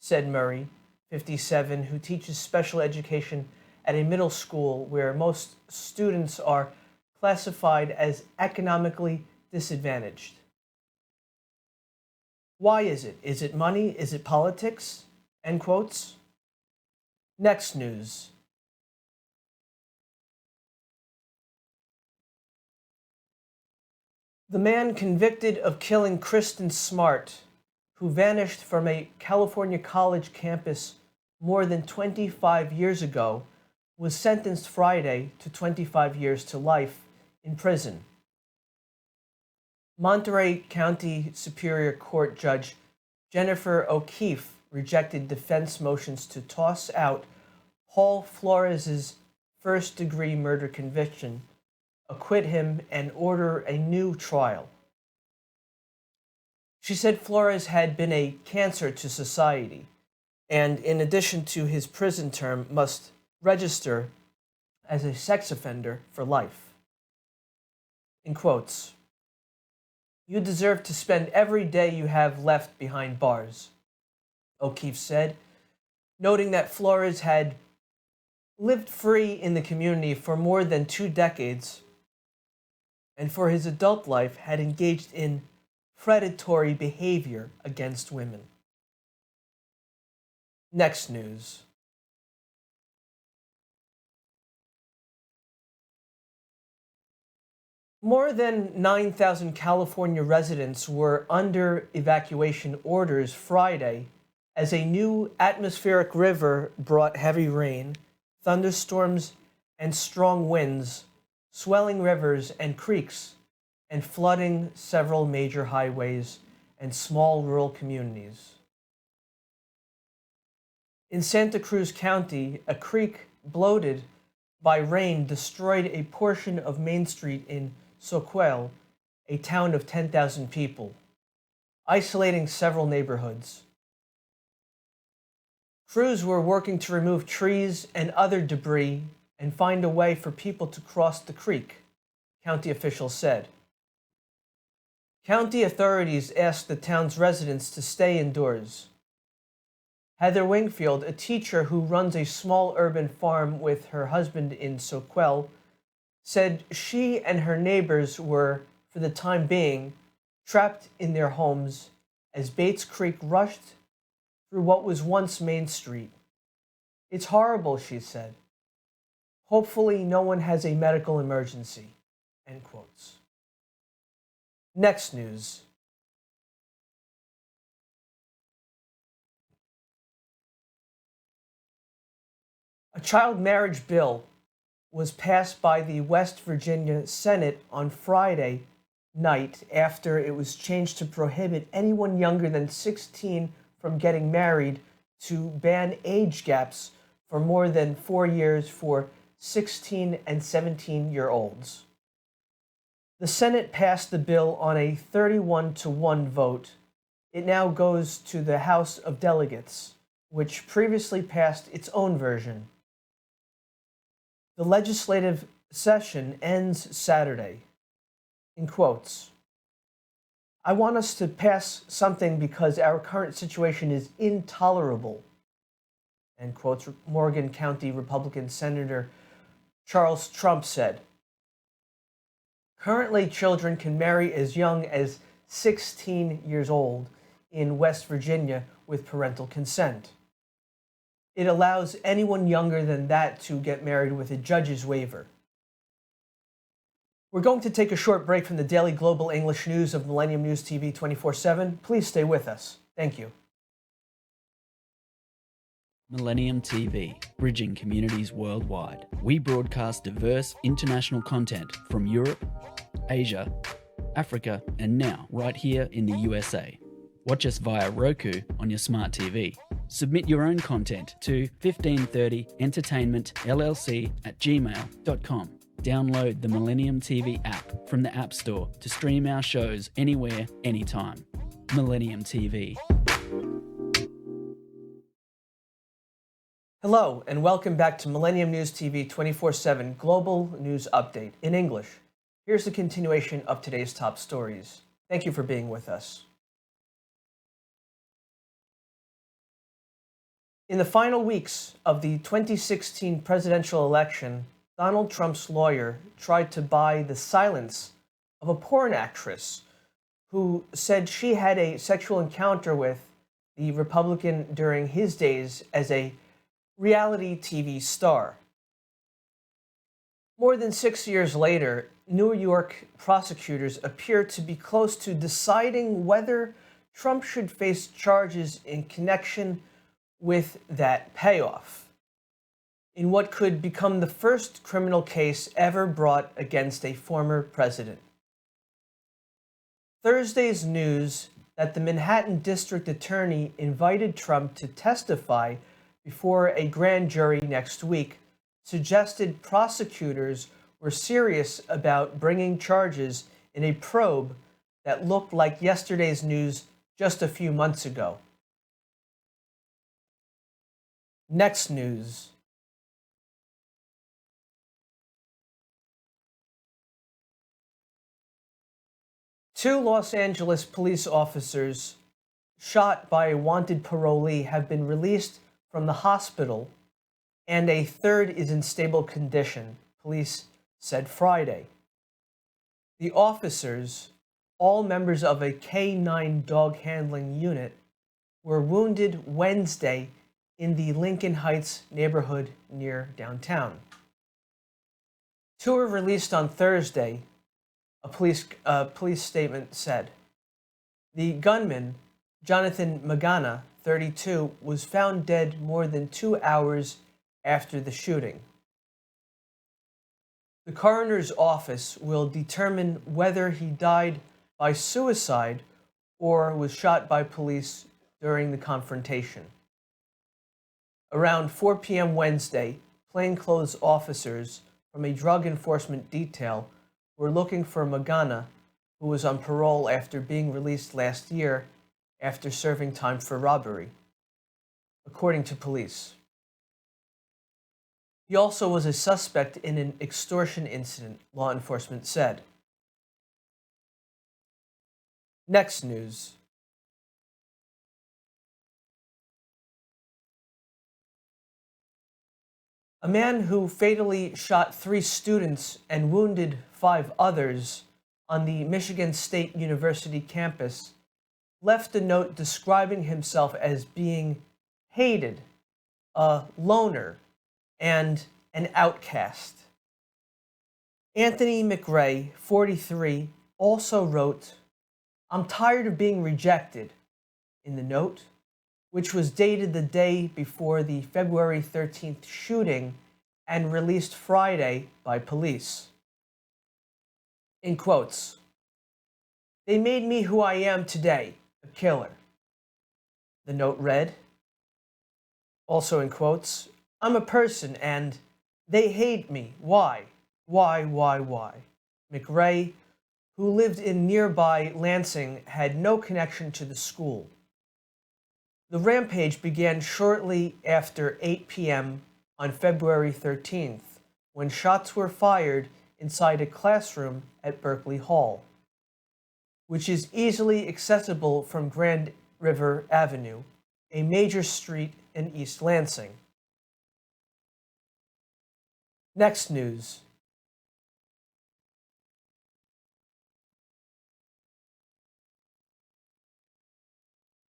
said Murray, 57, who teaches special education at a middle school where most students are classified as economically disadvantaged. Why is it? Is it money? Is it politics? End quotes. Next news. The man convicted of killing Kristen Smart, who vanished from a California college campus more than 25 years ago, was sentenced Friday to 25 years to life in prison. Monterey County Superior Court Judge Jennifer O'Keefe rejected defense motions to toss out Paul Flores' first-degree murder conviction, acquit him, and order a new trial. She said Flores had been a cancer to society, and in addition to his prison term, must register as a sex offender for life. In quotes, "You deserve to spend every day you have left behind bars," O'Keefe said, noting that Flores had lived free in the community for more than 2 decades and for his adult life had engaged in predatory behavior against women. Next news. More than 9,000 California residents were under evacuation orders Friday as a new atmospheric river brought heavy rain, thunderstorms, and strong winds, swelling rivers and creeks, and flooding several major highways and small rural communities. In Santa Cruz County, a creek bloated by rain destroyed a portion of Main Street in Soquel, a town of 10,000 people, isolating several neighborhoods. Crews were working to remove trees and other debris and find a way for people to cross the creek, county officials said. County authorities asked the town's residents to stay indoors. Heather Wingfield, a teacher who runs a small urban farm with her husband in Soquel, said she and her neighbors were, for the time being, trapped in their homes as Bates Creek rushed through what was once Main Street. "It's horrible," she said. "Hopefully no one has a medical emergency." End quotes. Next news. A child marriage bill was passed by the West Virginia Senate on Friday night after it was changed to prohibit anyone younger than 16 from getting married, to ban age gaps for more than 4 years for 16 and 17-year-olds. The Senate passed the bill on a 31-1 vote. It now goes to the House of Delegates, which previously passed its own version. The legislative session ends Saturday. In quotes, "I want us to pass something because our current situation is intolerable," end quotes, Morgan County Republican Senator Charles Trump said. Currently, children can marry as young as 16 years old in West Virginia with parental consent. It allows anyone younger than that to get married with a judge's waiver. We're going to take a short break from the daily global English news of Millennium News TV 24/7. Please stay with us. Thank you. Millennium TV, bridging communities worldwide. We broadcast diverse international content from Europe, Asia, Africa, and now right here in the USA. Watch us via Roku on your smart TV. Submit your own content to 1530entertainmentllc@gmail.com. Download the Millennium TV app from the App Store to stream our shows anywhere, anytime. Millennium TV. Hello, and welcome back to Millennium News TV 24/7 Global News Update in English. Here's the continuation of today's top stories. Thank you for being with us. In the final weeks of the 2016 presidential election, Donald Trump's lawyer tried to buy the silence of a porn actress who said she had a sexual encounter with the Republican during his days as a reality TV star. More than 6 years later, New York prosecutors appear to be close to deciding whether Trump should face charges in connection with that payoff, in what could become the first criminal case ever brought against a former president. Thursday's news that the Manhattan District Attorney invited Trump to testify before a grand jury next week suggested prosecutors were serious about bringing charges in a probe that looked like yesterday's news just a few months ago. Next news. Two Los Angeles police officers shot by a wanted parolee have been released from the hospital, and a third is in stable condition, police said Friday. The officers, all members of a K-9 dog handling unit, were wounded Wednesday in the Lincoln Heights neighborhood near downtown. Two were released on Thursday, a police statement said. The gunman, Jonathan Magana, 32, was found dead more than 2 hours after the shooting. The coroner's office will determine whether he died by suicide or was shot by police during the confrontation. Around 4 p.m. Wednesday, plainclothes officers from a drug enforcement detail were looking for Magana, who was on parole after being released last year after serving time for robbery, according to police. He also was a suspect in an extortion incident, law enforcement said. Next news. A man who fatally shot 3 students and wounded 5 others on the Michigan State University campus left a note describing himself as being hated, a loner, and an outcast. Anthony McRae, 43, also wrote, "I'm tired of being rejected," in the note, which was dated the day before the February 13th shooting and released Friday by police. In quotes, "They made me who I am today, a killer," the note read. Also in quotes, "I'm a person and they hate me. Why? Why? McRae, who lived in nearby Lansing, had no connection to the school. The rampage began shortly after 8 p.m. on February 13th, when shots were fired inside a classroom at Berkeley Hall, which is easily accessible from Grand River Avenue, a major street in East Lansing. Next news.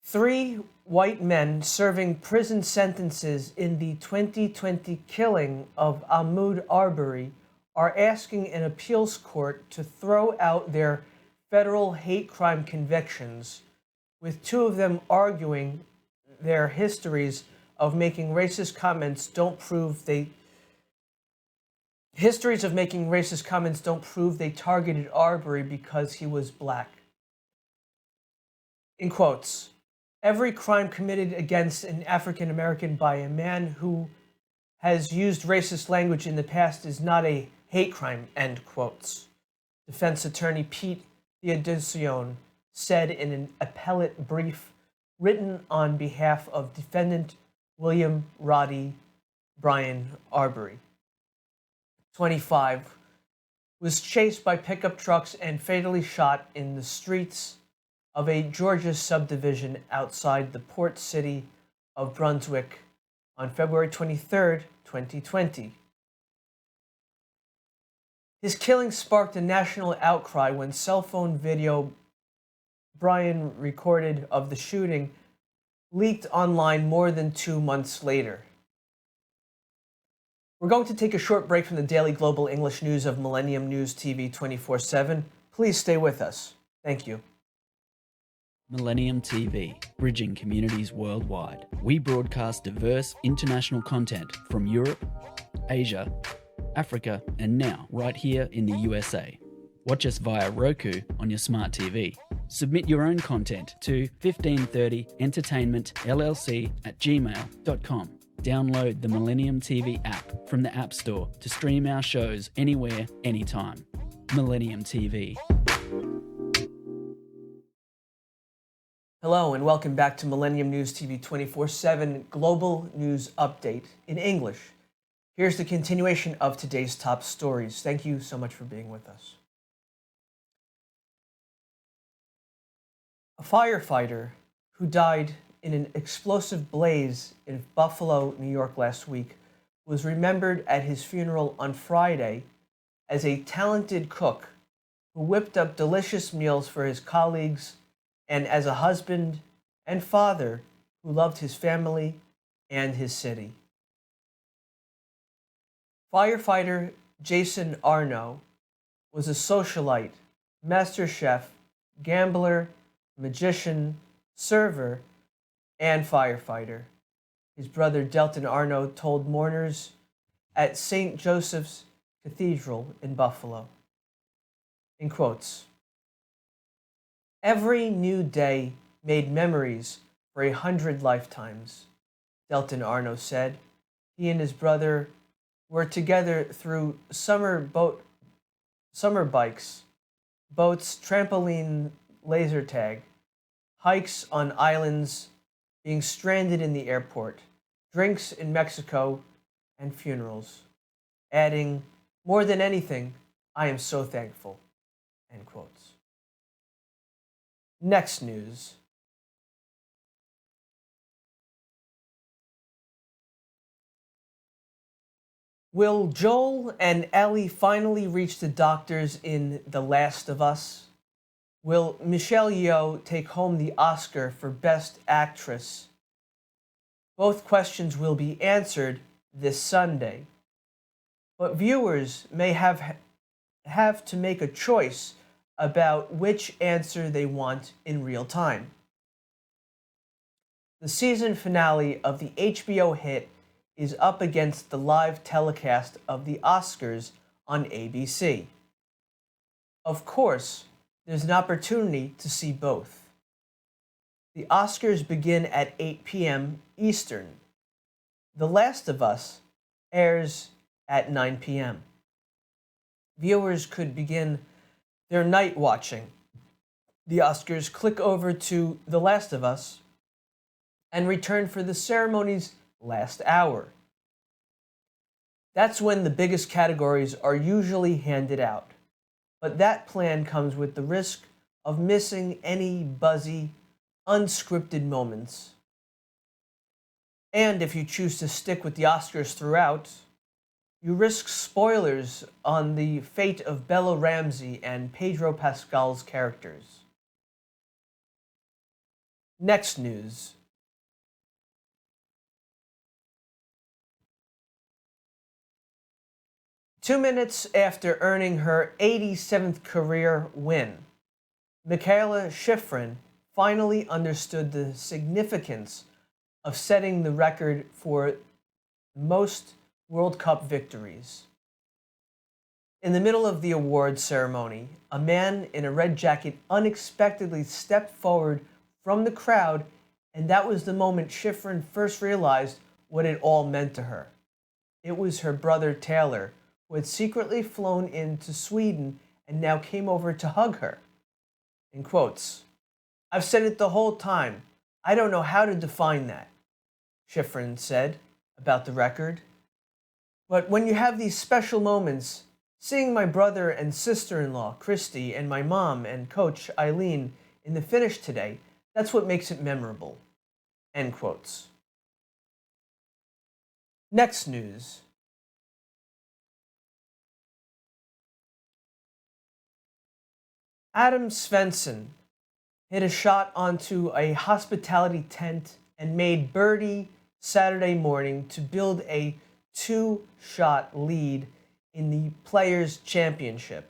Three white men serving prison sentences in the 2020 killing of Ahmaud Arbery are asking an appeals court to throw out their federal hate crime convictions, with 2 of them arguing their histories of making racist comments don't prove they targeted Arbery because he was black. In quotes, "Every crime committed against an African American by a man who has used racist language in the past is not a hate crime," end quotes. Defense attorney Pete Theodosione said in an appellate brief written on behalf of defendant William Roddy Brian Arbery, 25, was chased by pickup trucks and fatally shot in the streets of a Georgia subdivision outside the port city of Brunswick, on February 23rd, 2020. His killing sparked a national outcry when cell phone video Brian recorded of the shooting leaked online more than 2 months later. We're going to take a short break from the daily global English news of Millennium News TV 24/7. Please stay with us. Thank you. Millennium TV, bridging communities worldwide. We broadcast diverse international content from Europe, Asia, Africa, and now right here in the USA. Watch us via Roku on your smart TV. Submit your own content to 1530entertainmentllc@gmail.com. Download the Millennium TV app from the App Store to stream our shows anywhere, anytime. Millennium TV. Hello and welcome back to Millennium News TV 24/7 Global News Update in English. Here's the continuation of today's top stories. Thank you so much for being with us. A firefighter who died in an explosive blaze in Buffalo, New York last week was remembered at his funeral on Friday as a talented cook who whipped up delicious meals for his colleagues and as a husband and father who loved his family and his city. Firefighter Jason Arno was a socialite, master chef, gambler, magician, server, and firefighter. His brother Delton Arno told mourners at St. Joseph's Cathedral in Buffalo, in quotes, "Every new day made memories for 100 lifetimes," Delton Arno said. He and his brother were together through summer bikes, boats, trampoline, laser tag, hikes on islands, being stranded in the airport, drinks in Mexico, and funerals, adding, "More than anything, I am so thankful," end quotes. Next news. Will Joel and Ellie finally reach the doctors in The Last of Us? Will Michelle Yeoh take home the Oscar for Best Actress? Both questions will be answered this Sunday, but viewers may have to make a choice about which answer they want in real time. The season finale of the HBO hit is up against the live telecast of the Oscars on ABC. Of course, there's an opportunity to see both. The Oscars begin at 8 p.m. Eastern. The Last of Us airs at 9 p.m. Viewers could begin their night watching the Oscars, click over to The Last of Us, and return for the ceremony's last hour. That's when the biggest categories are usually handed out. But that plan comes with the risk of missing any buzzy, unscripted moments. And if you choose to stick with the Oscars throughout, you risk spoilers on the fate of Bella Ramsey and Pedro Pascal's characters. Next news. Two minutes after earning her 87th career win, Mikaela Shiffrin finally understood the significance of setting the record for most World Cup victories. In the middle of the awards ceremony, a man in a red jacket unexpectedly stepped forward from the crowd, and that was the moment Shiffrin first realized what it all meant to her. It was her brother Taylor, who had secretly flown into Sweden and now came over to hug her. In quotes, "I've said it the whole time. I don't know how to define that," Shiffrin said about the record. "But when you have these special moments, seeing my brother and sister-in-law, Christy, and my mom and coach, Eileen, in the finish today, that's what makes it memorable." End quotes. Next news. Adam Svensson hit a shot onto a hospitality tent and made birdie Saturday morning to build a two-shot lead in the Players' Championship.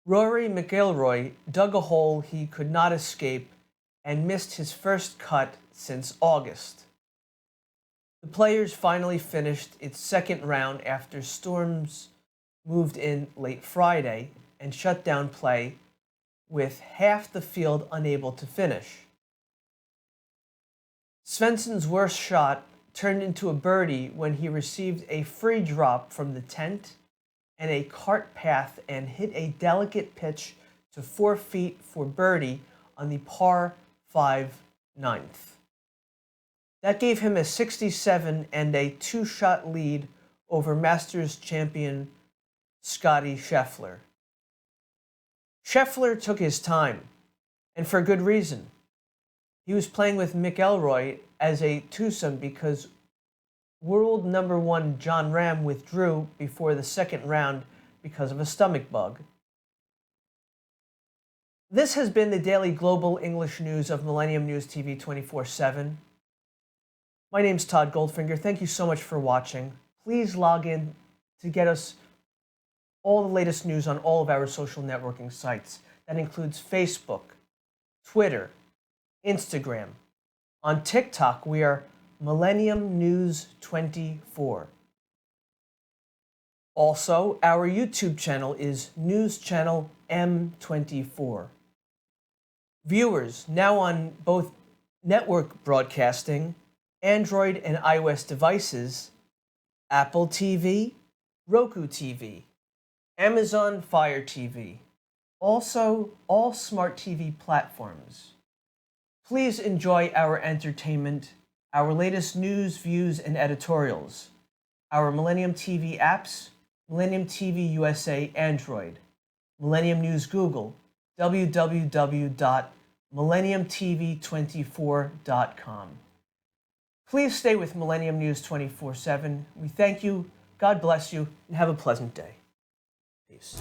Rory McIlroy dug a hole he could not escape and missed his first cut since August. The Players finally finished its second round after storms moved in late Friday and shut down play, with half the field unable to finish. Svensson's worst shot turned into a birdie when he received a free drop from the tent and a cart path and hit a delicate pitch to 4 feet for birdie on the par 5 ninth. That gave him a 67 and a two-shot lead over Masters champion Scottie Scheffler. Scheffler took his time, and for good reason. He was playing with McIlroy as a twosome because world number one John Ram withdrew before the second round because of a stomach bug. This has been the daily global English news of Millennium News TV 24/7. My name's Todd Goldfinger. Thank you so much for watching. Please log in to get us all the latest news on all of our social networking sites. That includes Facebook, Twitter, Instagram. On TikTok, we are Millennium News 24. Also, our YouTube channel is News Channel M24. Viewers now on both network broadcasting, Android and iOS devices, Apple TV, Roku TV, Amazon Fire TV, also all smart TV platforms. Please enjoy our entertainment, our latest news, views, and editorials, our Millennium TV apps, Millennium TV USA Android, Millennium News Google, www.millenniumtv24.com. Please stay with Millennium News 24/7. We thank you, God bless you, and have a pleasant day. Peace.